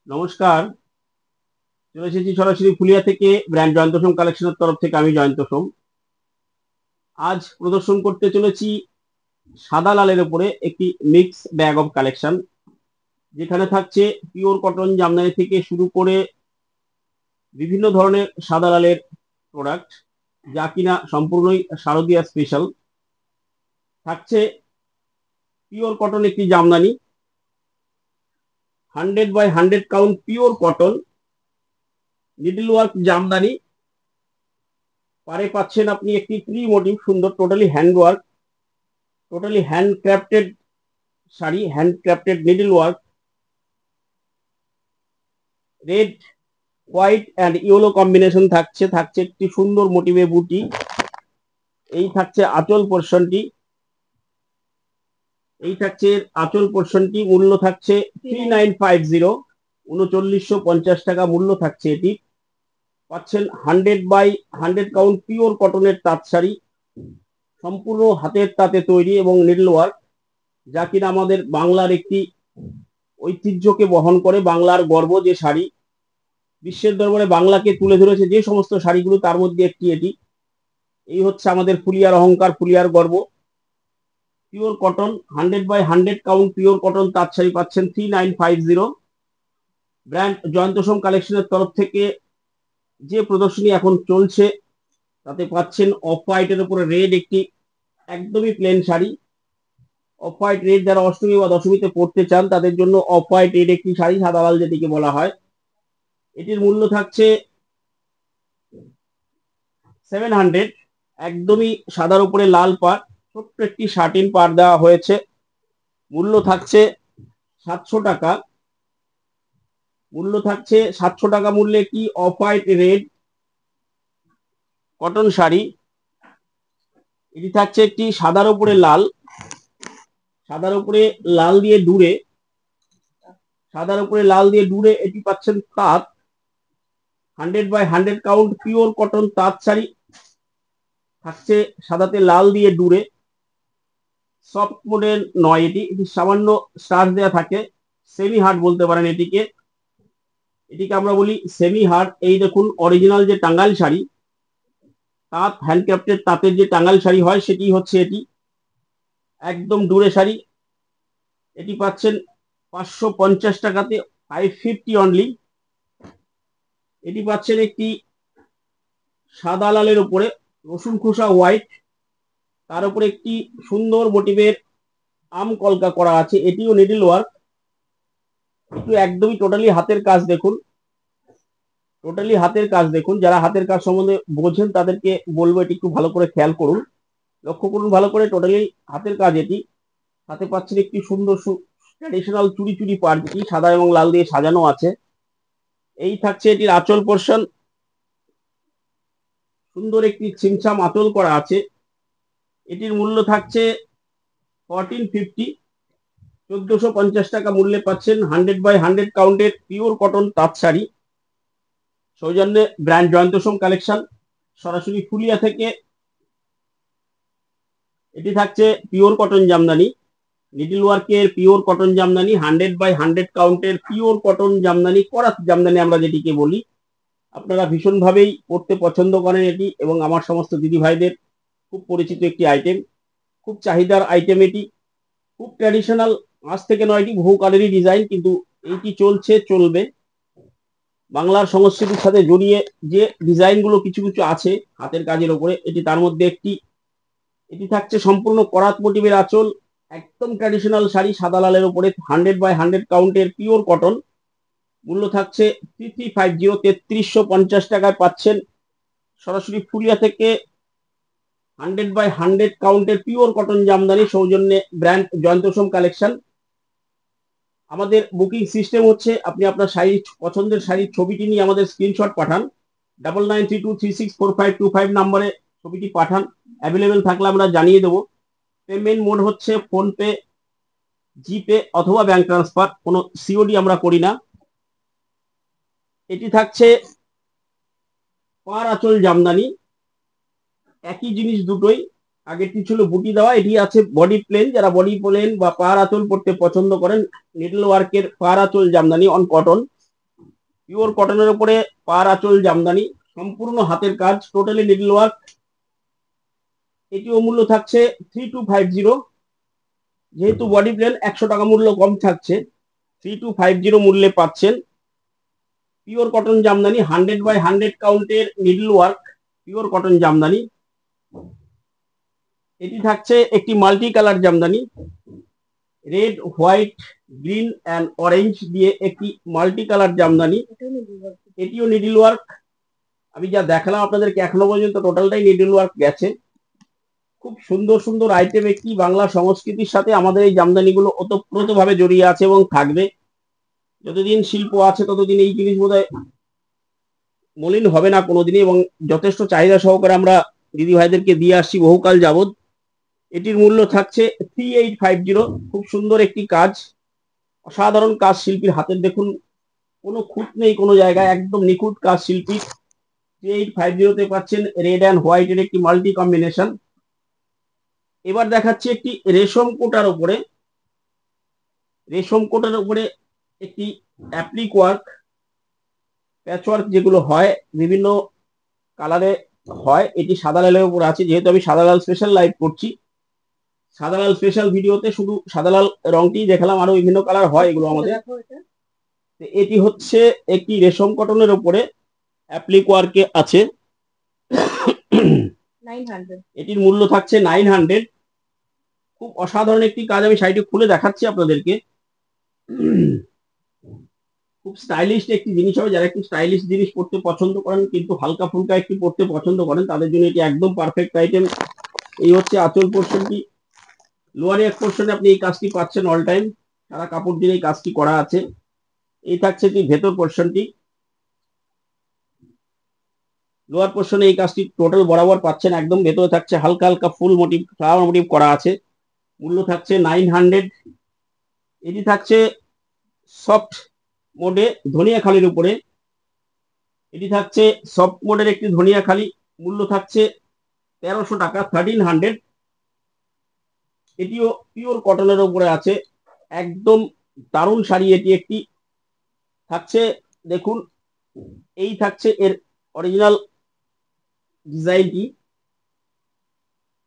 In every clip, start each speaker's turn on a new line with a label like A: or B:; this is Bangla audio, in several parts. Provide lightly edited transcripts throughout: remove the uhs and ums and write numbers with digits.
A: নমস্কার। চলে এসেছি সরাসরি ফুলিয়া থেকে ব্র্যান্ড জয়ন্ত সোম কালেকশনের তরফ থেকে। আমি জয়ন্ত সোম। আজ প্রদর্শন করতে চলেছি সাদা লালের উপরে একটি মিক্স ব্যাগ অফ কালেকশন, যেখানে থাকছে পিওর কটন জামদানি থেকে শুরু করে বিভিন্ন ধরনের সাদা লালের প্রোডাক্ট, যা কিনা সম্পূর্ণই শারদীয়া স্পেশাল। থাকছে পিওর কটন একটি Jamdani, 100/100 count pure cotton needle work Jamdani. পারে পাচ্ছেন আপনি একটি ট্রি মোটিভ সুন্দর, totally hand work, totally hand crafted sari, hand crafted needle work. Red, white and yellow combination থাকছে। থাকছে একটি সুন্দর মোটিভে বুটি। এই থাকছে আঁচল পোর্শনটি। মূল্য থাকছে 3950, 3950 টাকা মূল্য থাকছে এটি। পাচ্ছেন 100/100 কাউন্ট পিওর কটনের তাঁত শাড়ি, সম্পূর্ণ হাতের তাঁতে তৈরি এবং নিডল ওয়ার্ক, যা কিনা আমাদের বাংলার একটি ঐতিহ্যকে বহন করে। বাংলার গর্ব যে শাড়ি, বিশ্বের দরবারে বাংলাকে তুলে ধরেছে যে সমস্ত শাড়িগুলো, তার মধ্যে একটি এটি। এই হচ্ছে আমাদের ফুলিয়ার অহংকার, ফুলিয়ার গর্ব। Pure cotton 100/100 count pure cotton তাঁত শাড়ি পাচ্ছেন 3950। ব্র্যান্ড জয়ন্ত সোম কালেকশনের তরফ থেকে যে প্রদর্শনী এখন চলছে, তাতে পাচ্ছেন অফ হোয়াইটের উপরে রেড একটি একদমই plain sari. Off white red যারা অষ্টমী বা দশমীতে পড়তে চান, তাদের জন্য অফ হোয়াইট রেড একটি শাড়ি, সাদা লাল যেটিকে বলা হয়। এটির মূল্য থাকছে 700। একদমই সাদার উপরে লাল পাড়, ছোট্ট একটি শার্টিন পাড় দেওয়া হয়েছে। মূল্য থাকছে 700 টাকা। মূল্যে একটি of white red cotton sari. এটি থাকছে একটি সাদার উপরে লাল, সাদার উপরে লাল দিয়ে ডুরে এটি পাচ্ছেন তাঁত। 100/100 কাউন্ট পিওর কটন তাঁত শাড়ি থাকছে সাদাতে লাল দিয়ে ডুরে। সফট মোডের নয়, এটি সামান্য স্টার দেওয়া থাকে। সেমি হার্ড বলতে পারেন এটিকে আমরা বলি সেমি হার্ড। এই দেখুন অরিজিনাল যে টাঙ্গাইল শাড়ি, তাঁত হ্যান্ডক্রাফটেড তাঁতের যে টাঙ্গাইল শাড়ি হয়, সেটি হচ্ছে এটি। একদম ডুরে শাড়ি। এটি পাচ্ছেন 550 টাকাতে, 550 অনলি। এটি পাচ্ছেন একটি সাদা লালের উপরে রসুন খোসা হোয়াইট, তার উপরে একটি সুন্দর মোটিভের আম কলকা করা আছে। এটিও নিডল ওয়ার্ক, একটু একদমই টোটালি হাতের কাজ দেখুন, যারা হাতের কাজ সম্বন্ধে বোঝেন তাদেরকে বলবো এটি একটু ভালো করে খেয়াল করুন, লক্ষ্য করুন ভালো করে। টোটালি হাতের কাজ এটি। হাতে পাচ্ছেন একটি সুন্দর ট্র্যাডিশনাল চুড়ি চুড়ি পাড়, যেটি সাদা এবং লাল দিয়ে সাজানো আছে। এই থাকছে এটির আঁচল পোর্শন, সুন্দর একটি ছিমছাম আঁচল করা আছে। এটির মূল্য থাকছে 1450, 1450 টাকা মূল্যে পাচ্ছেন 100/100 কাউন্টের পিওর কটন তাঁত শাড়ি, সৌজন্যে ব্র্যান্ড জয়ন্ত সোম কালেকশন, সরাসরি ফুলিয়া থেকে। এটি থাকছে পিওর কটন জামদানি, নিডল ওয়ার্কের পিওর কটন জামদানি, 100/100 কাউন্টের পিওর কটন জামদানি, করাত জামদানি আমরা যেটিকে বলি। আপনারা ভীষণভাবেই পড়তে পছন্দ করেন এটি, এবং আমার সমস্ত দিদি ভাইদের খুব পরিচিত একটি আইটেম, খুব চাহিদার আইটেম এটি। খুব ট্র্যাডিশনাল, আজ থেকে নয়, এটি বহুকালেরই ডিজাইন, কিন্তু এইটি চলবে। বাংলার সংস্কৃতির সাথে জড়িয়ে যে ডিজাইনগুলো কিছু কিছু আছে হাতের কাজের ওপরে, এটি তার মধ্যে একটি। এটি থাকছে সম্পূর্ণ করাত মোটিভের আঁচল, একদম ট্র্যাডিশনাল শাড়ি, সাদা লালের উপরে 100/100 কাউন্টের পিওর কটন। মূল্য থাকছে 3350, 3350 টাকায় পাচ্ছেন সরাসরি ফুলিয়া থেকে 100/100 কাউন্টের পিওর কটন জামদানি, সৌজন্যে ব্র্যান্ড জয়ন্ত সোম কালেকশন। আমাদের বুকিং সিস্টেম হচ্ছে, আপনি আপনার পছন্দের শাড়ির ছবিটি নিয়ে আমাদের স্ক্রিনশট পাঠান, 9932364525 নাম্বারে ছবিটি পাঠান। অ্যাভেলেবেল থাকলে আমরা জানিয়ে দেবো। পেমেন্ট মোড হচ্ছে ফোনপে, জিপে অথবা ব্যাংক ট্রান্সফার, কোনো সিওডি আমরা করি না। এটি থাকছে পার আঁচল জামদানি, একই জিনিস দুটোই। আগেরটি ছিল বুটি দেওয়া, এটি আছে বডি প্লেন। যারা বডি প্লেন বা পার আঁচল পড়তে পছন্দ করেন, নিডল ওয়ার্কের পার আঁচল জামদানি অন কটন, পিওর কটনের উপরে পার আঁচল জামদানি, সম্পূর্ণ হাতের কাজ, টোটালি নিডল ওয়ার্ক। এটিও মূল্য থাকছে 3250। যেহেতু বডি প্লেন 100 টাকা মূল্য কম থাকছে, 3250 মূল্যে পাচ্ছেন পিওর কটন জামদানি, 100/100 কাউন্টের needle work pure cotton Jamdani. এটি থাকছে একটি multi colour Jamdani, red, white, green and orange দিয়ে একটি মাল্টি কালার জামদানি। এটিও নিডল ওয়ার্ক। আমি যা দেখালাম আপনাদেরকে এখনো পর্যন্ত টোটালটাই নিডল ওয়ার্ক গেছে। খুব সুন্দর সুন্দর আইটেম, একটি বাংলা সংস্কৃতির সাথে আমাদের এই জামদানিগুলো ওতপ্রোতভাবে জড়িয়ে আছে এবং থাকবে। যতদিন শিল্প আছে ততদিন এই জিনিস বোধহয় মলিন হবে না কোনোদিনই, এবং যথেষ্ট চাহিদা সহকারে আমরা দিদি ভাইদেরকে দিয়ে আসছি বহুকাল যাবৎ। এটির মূল্য থাকছে 3850। খুব সুন্দর একটি কাজ, অসাধারণ কাজ শিল্পীর হাতের, দেখুন কোনো খুঁত নেই কোনো জায়গায়, একদম নিখুঁত কাজ শিল্পী। 3850 পাচ্ছেন রেড অ্যান্ড হোয়াইটের একটি মাল্টি কম্বিনেশন। এবার দেখাচ্ছি একটি রেশম কোটার উপরে, রেশম কোটার উপরে একটি অ্যাপ্লিক ওয়ার্ক, প্যাচ ওয়ার্ক যেগুলো হয় বিভিন্ন কালারে হয়। এটি সাদা লালের উপর আছে, যেহেতু আমি সাদা লাল স্পেশাল লাইভ করছি, সাদা লাল স্পেশাল ভিডিওতে শুধু সাদা লাল রংটি দেখালাম, আরো বিভিন্ন কালার হয় এগুলো আমাদের। এটি হচ্ছে একটি রেশম কটনের উপরে অ্যাপ্লিক ওয়ার্কে আছে, 900। এটির মূল্য থাকছে 900। খুব অসাধারণ একটি কাজ, আমি শাড়িটি খুলে দেখাচ্ছি আপনাদেরকে। খুব স্টাইলিশ একটি জিনিস হবে, যারা একটু স্টাইলিশ জিনিস পড়তে পছন্দ করেন কিন্তু হালকা ফুলকা একটু পড়তে পছন্দ করেন, তাদের জন্য এটি একদম পারফেক্ট আইটেম। এই হচ্ছে আঁচল পোর্শনটি, লোয়ার এক পোর্শনে আপনি এই কাজটি পাচ্ছেন অল টাইম, সারা কাপড় দিয়ে এই কাজটি করা আছে। এই থাকছে কি ভেতর পোর্শনটি, লোয়ার পোর্শনে এই কাজটি টোটাল বরাবর পাচ্ছেন, একদম ভেতরে থাকছে হালকা হালকা ফুল মোটিভ, ফ্লাওয়ার মোটিভ করা আছে। মূল্য থাকছে 900। এটি থাকছে সফট মোডে ধনিয়াখালির উপরে, এটি থাকছে সফট মোডের একটি ধনিয়াখালি, মূল্য থাকছে 1300 টাকা, 1300। এটিও পিওর কটনের উপরে আছে, একদম দারুণ শাড়ি। এটি একটি থাকছে, দেখুন এই থাকছে এর অরিজিনাল ডিজাইনটি,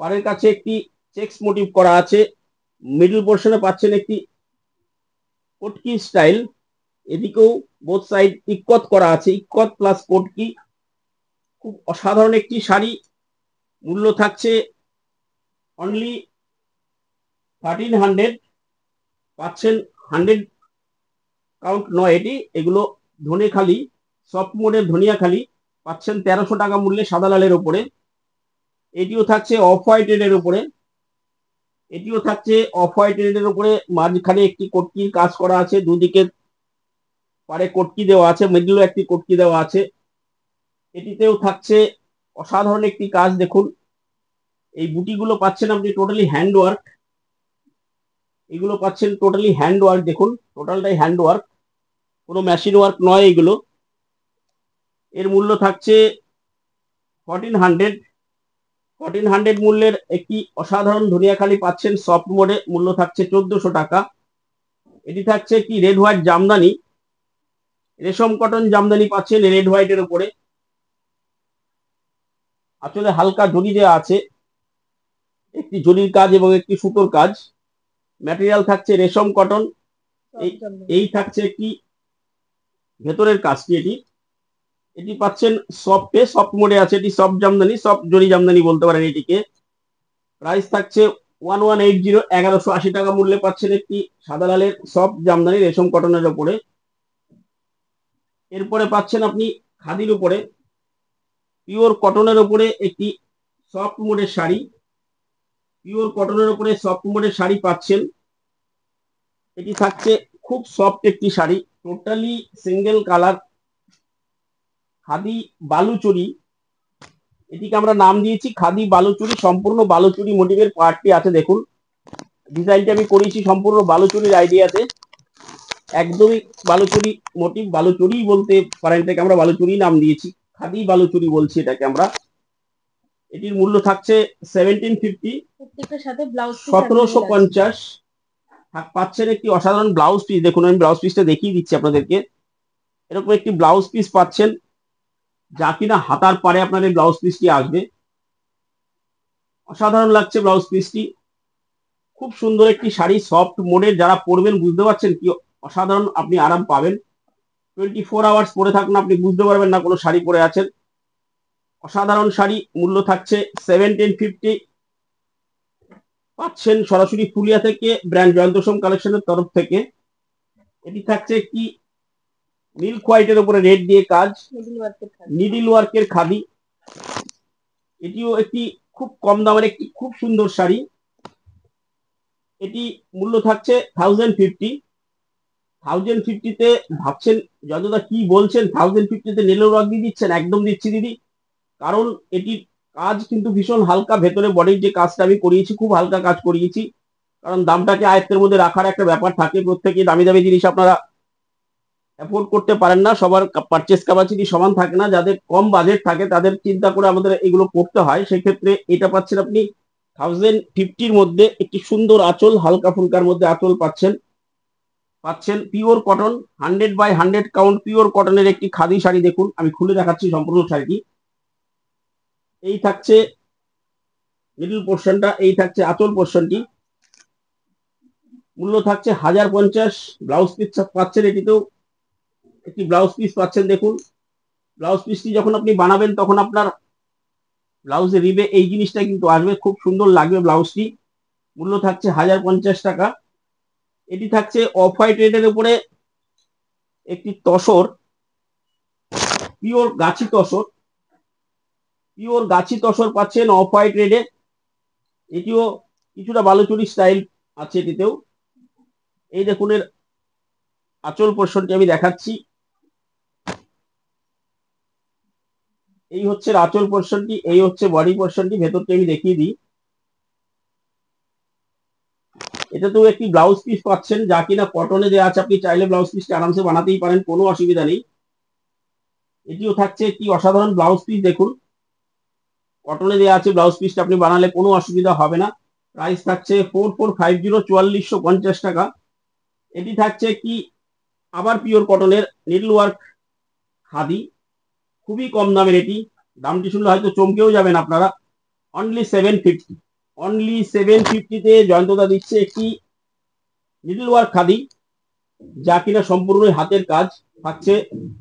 A: পাড়ের কাছে একটি চেক্স মোটিভ করা আছে, মিডল পোর্শনে পাচ্ছেন একটি কোটকি স্টাইল, এদিকেও বোথ সাইড ইক্কত করা আছে, ইক্কত প্লাস কোটকি। খুব অসাধারণ একটি শাড়ি, মূল্য থাকছে অনলি 1300। পাচ্ছেন 100 কাউন্ট নয় এটি, এগুলো ধনেখালি, সফট মোডের ধনিয়াখালি, পাচ্ছেন 1300 টাকা মূল্যে সাদা লালের উপরে। এটিও থাকছে অফ হোয়াইট রেডের উপরে, এটিও থাকছে অফ হোয়াইট রেডের উপরে, মাঝখানে একটি কোটকির কাজ করা আছে, দুদিকে পারে কোটকি দেওয়া আছে, মিডলে একটি কোটকি দেওয়া আছে। এটিতেও থাকছে অসাধারণ একটি কাজ, দেখুন এই বুটিগুলো পাচ্ছেন আপনি টোটালি হ্যান্ড ওয়ার্ক, এগুলো পাচ্ছেন টোটালি হ্যান্ড ওয়ার্ক, দেখুন টোটালটাই হ্যান্ড ওয়ার্ক, কোনো মেশিন ওয়ার্ক নয় এগুলো। এর মূল্য থাকছে 1400। 1400 মূল্যের একটি অসাধারণ ধনিয়াখালি পাচ্ছেন সফট মোডে, মূল্য থাকছে 1400 টাকা। এটি থাকছে কি রেড হোয়াইট জামদানি, রেশম কটন জামদানি পাচ্ছেন রেড হোয়াইটের উপরে, আসলে হালকা জড়ি দেওয়া আছে, একটি জরির কাজ এবং একটি সুতোর কাজ। ম্যাটেরিয়াল থাকছে রেশম কটন। এই থাকছে একটি ভেতরের কাজটি, এটি পাচ্ছেন সফট মোডে আছে, এটি সফট জামদানি, সফট জরি জামদানি বলতে পারেন এটিকে। প্রাইস থাকছে 1180, 1180 টাকা মূল্যে পাচ্ছেন একটি সাদা লালের সফট জামদানি রেশম কটনের উপরে। এরপরে পাচ্ছেন আপনি খাদির উপরে পিওর কটনের উপরে একটি সফট মোডের শাড়ি, পিওর কটনের উপরে সফট মোডের শাড়ি পাচ্ছেন। এটি থাকছে খুব সফট একটি sari, totally single colour, khadi Baluchari, এটিকে আমরা নাম দিয়েছি খাদি বালুচুরি। সম্পূর্ণ বালুচুরি মোটিভের পার্টটি আছে, দেখুন ডিজাইনটি আমি করেছি সম্পূর্ণ বালুচুরির আইডিয়াতে, একদমই বালুচুরি মোটিভ, বালুচুরি বলতে পারেন এটাকে, আমরা বালুচুরি নাম দিয়েছি, খাদি বালুচুরি বলছি এটাকে আমরা। এটির মূল্য থাকছে 1750, 1750। পাচ্ছেন একটি অসাধারণ ব্লাউজ পিস, দেখুন আমি ব্লাউজ পিসটা দেখিয়ে দিচ্ছি আপনাদেরকে, এরকম একটি ব্লাউজ পিস পাচ্ছেন, যা কিনা হাতার পারে আপনার এই ব্লাউজ পিসটি আসবে। অসাধারণ লাগছে ব্লাউজ পিসটি, খুব সুন্দর একটি শাড়ি, সফট মোডের। যারা পরবেন বুঝতে পারছেন কি অসাধারণ আপনি আরাম পাবেন। 24 আওয়ার্স পরে থাকুন, আপনি বুঝতে পারবেন না কোনো শাড়ি পরে আছেন। অসাধারণ শাড়ি, মূল্য থাকছে 1750। পাচ্ছেন সরাসরি ফুলিয়া থেকে, ব্র্যান্ড জয়ন্ত সোম কালেকশনের তরফ থেকে। এটি থাকছে একটি মিল্ক হোয়াইটের উপরে রেড দিয়ে কাজ, নিডিল ওয়ার্কের খাদি। এটিও একটি খুব কম দামের একটি খুব সুন্দর শাড়ি। এটি মূল্য থাকছে 1050। 1050-তে ভাবছেন যতটা কি বলছেন, 1050-তে নেলো ওয়ার্ক দিয়ে দিচ্ছেন? একদম দিচ্ছি দিদি, কারণ এটির কাজ কিন্তু ভীষণ হালকা। ভেতরে বডির যে কাজটা আমি করিয়েছি, খুব হালকা কাজ করিয়েছি, কারণ দামটাকে আয়ত্তের মধ্যে রাখার একটা ব্যাপার থাকে। প্রত্যেকে দামি দামি জিনিস আপনারা অ্যাফোর্ড করতে পারেন না, সবার পারচেস ক্যাপাসিটি সমান থাকে না। যাদের কম বাজেট থাকে তাদের চিন্তা করে আমাদের এগুলো করতে হয়। সেক্ষেত্রে এটা পাচ্ছেন আপনি 1050-র মধ্যে। একটি সুন্দর আঁচল, হালকা ফুলকার মধ্যে আঁচল পাচ্ছেন। পিওর কটন, 100/100 কাউন্ট পিওর কটনের একটি খাদি শাড়ি। দেখুন, আমি খুলে দেখাচ্ছি সম্পূর্ণ শাড়িটি। এই থাকছে মিডল পোর্শনটা, এই থাকছে আঁচল পোর্শনটি। মূল্য থাকছে 1050। ব্লাউজ পিস পাচ্ছেন, এটিতেও একটি ব্লাউজ পিস পাচ্ছেন। দেখুন, ব্লাউজ পিসটি যখন আপনি বানাবেন তখন আপনার ব্লাউজে রিবে এই জিনিসটা কিন্তু আসবে, খুব সুন্দর লাগবে ব্লাউজটি। মূল্য থাকছে 1050 টাকা। এটি থাকছে অফ হোয়াইট রেডের উপরে একটি তসর, পিওর গাছি তসর। পিওর গাছি তসর পাচ্ছেন অফ হোয়াইট রেডে। এটিও কিছুটা বালুচুরি স্টাইল আছে এটিতেও। এই দেখুন, এর আঁচল পোর্শনটি আমি দেখাচ্ছি। এই হচ্ছে আঁচল পোর্শনটি, এই হচ্ছে বডি পোর্শনটি। ভেতরটি আমি দেখিয়ে দিই। এটাতেও একটি ব্লাউজ পিস পাচ্ছেন, যা কিনা কটনে দেওয়া আছে। আপনি চাইলে ব্লাউজ পিসটি আরামসে বানাতেই পারেন, কোনো অসুবিধা নেই। এটিও থাকছে একটি অসাধারণ ব্লাউজ পিস। দেখুন, কটনে দেওয়া আছে, ব্লাউজ পিসটা আপনি বানালে কোনো অসুবিধা হবে না। প্রাইস থাকছে 4450, 4450 টাকা। এটি থাকছে কি আবার পিওর কটনের নিডল ওয়ার্ক খাদি, খুবই কম দামের এটি। দামটি শুনলে হয়তো চমকেও যাবেন আপনারা। অনলি 750। অনলি 750-তে জয়ন্তদা দিচ্ছে একটি নিডল ওয়ার্ক খাদি, যা কিনা সম্পূর্ণ হাতের কাজ। থাকছে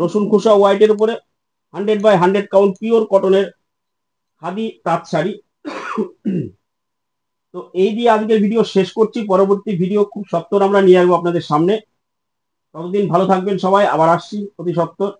A: রসুন খোসা হোয়াইটের উপরে 100/100 কাউন্ট পিওর কটনের খাদি তাঁত শাড়ি। তো এই দিয়ে আজকের ভিডিও শেষ করছি। পরবর্তী ভিডিও খুব সত্বর আমরা নিয়ে আসবো আপনাদের সামনে। ততদিন ভালো থাকবেন সবাই, আবার আসছি অতি সত্বর।